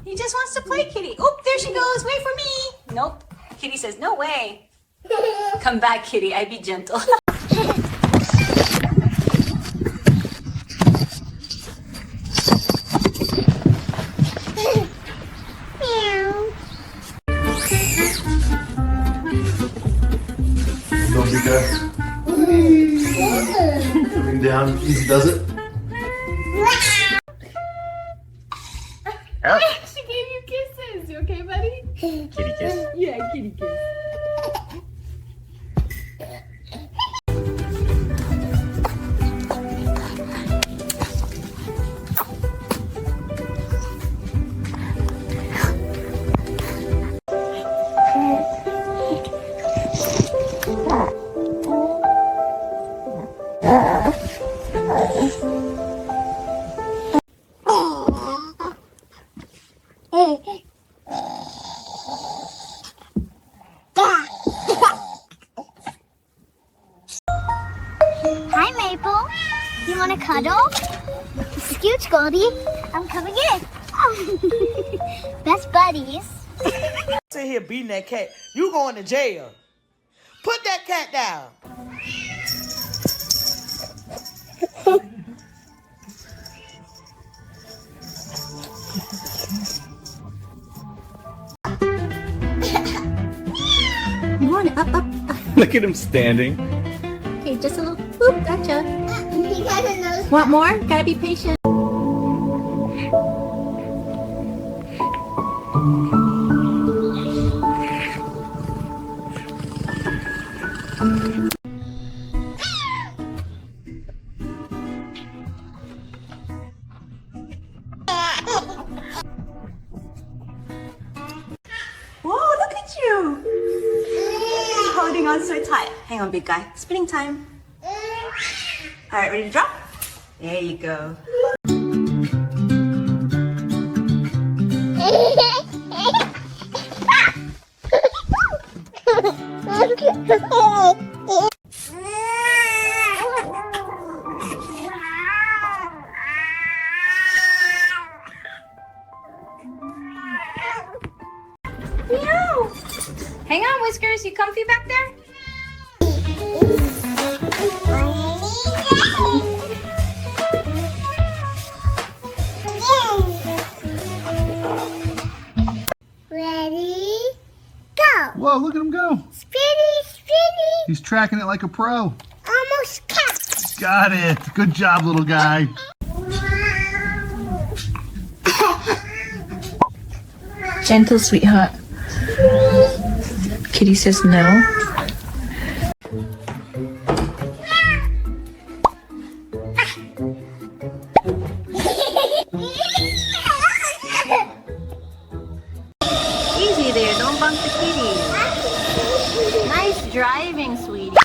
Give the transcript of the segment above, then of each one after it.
He just wants to play, Kitty. Oh, there she goes. Wait for me. Nope. Kitty says, no way. Come back, Kitty. I be gentle. Don't be there. Looking down, easy does it. She gave you kisses. You okay, buddy? Kitty kiss. Yeah, kitty kiss. Hi, Maple. You want to cuddle? Scooch, Goldie. I'm coming in. Best buddies. Sit here beating that cat. You going to jail. Put that cat down. You want it up, up. Look at him standing. Okay, just a little. Boop, gotcha. He doesn't know. Want more? Gotta be patient. Whoa, look at you! Holding on so tight. Hang on, big guy. Spinning time. Alright, ready to drop? There you go. Meow! Hang on, Whiskers. You comfy back there? Ready, go. Whoa, look at him go. Spinny, spinny. He's tracking it like a pro. Almost cut. Got it. Good job, little guy. Gentle, sweetheart. Kitty says no. Easy there. Don't bump the kitty. Nice driving, sweetie.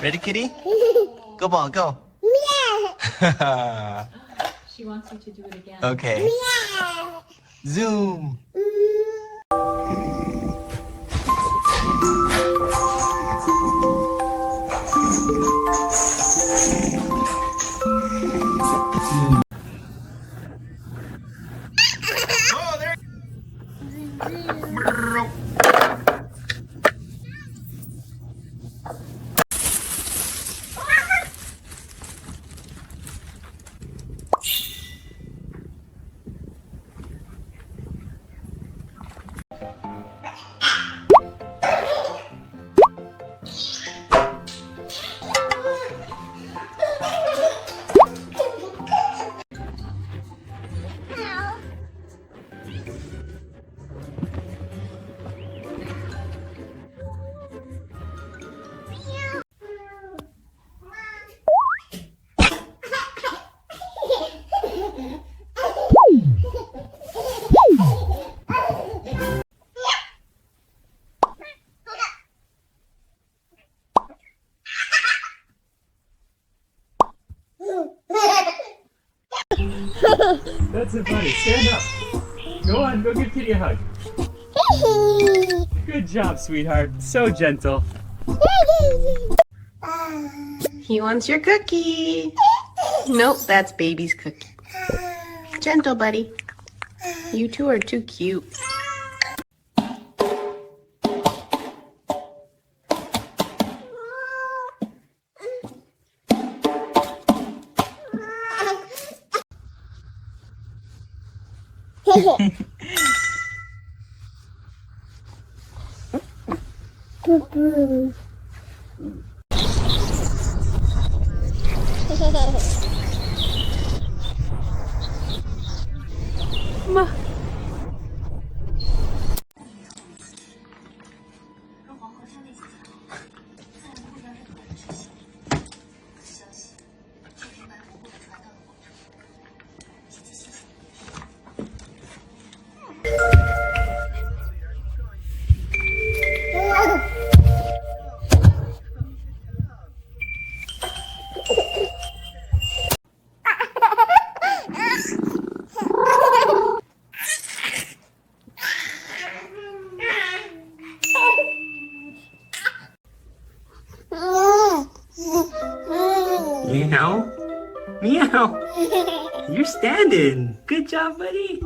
Ready, kitty? Go ball, go. Meow. She wants you to do it again. Okay. Meow. Zoom. That's it, buddy. Stand up. Go on, go give Kitty a hug. Good job, sweetheart. So gentle. He wants your cookie. Nope, that's baby's cookie. Gentle, buddy. You two are too cute. Meow. Meow. You're standing. Good job, buddy.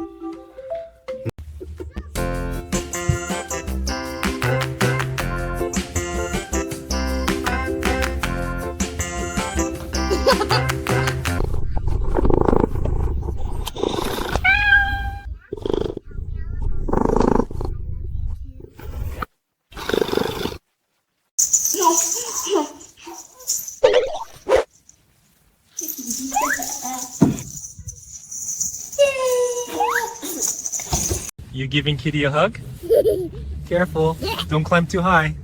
You giving Kitty a hug? Careful, don't climb too high.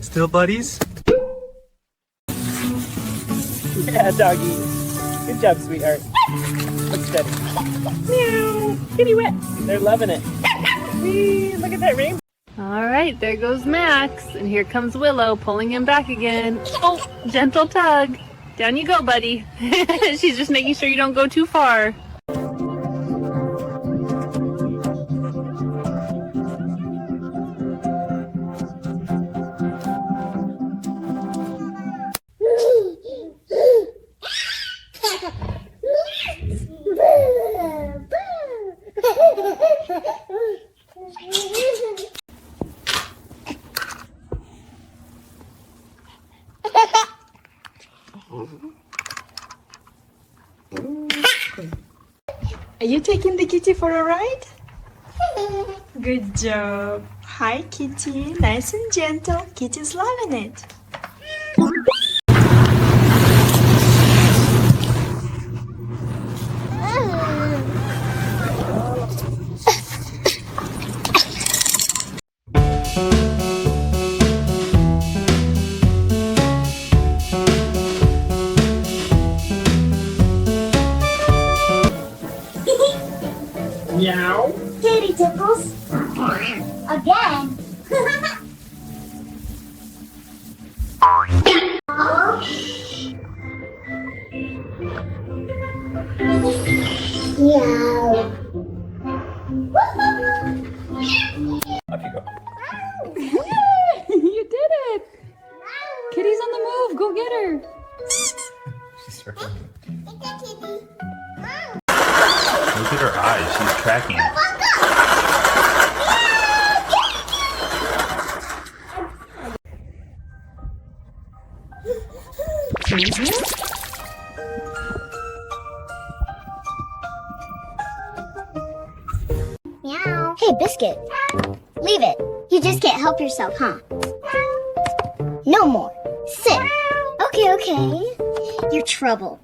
Still buddies? Yeah, doggy. Good job, sweetheart. Look steady. Meow. Kitty wet. They're loving it. Whee, look at that rainbow. All right, there goes Max. And here comes Willow pulling him back again. Oh, gentle tug. Down you go, buddy. She's just making sure you don't go too far. Are you taking the kitty for a ride? Good job. Hi, kitty. Nice and gentle. Kitty's loving it. Meow. Kitty tickles. Again. Meow. Up you go. You did it. Kitty's on the move. Go get her. She's circling. Look at her eyes. She's tracking. Meow. Hey, Biscuit. Leave it. You just can't help yourself, huh? No more. Sit. Okay. You're trouble.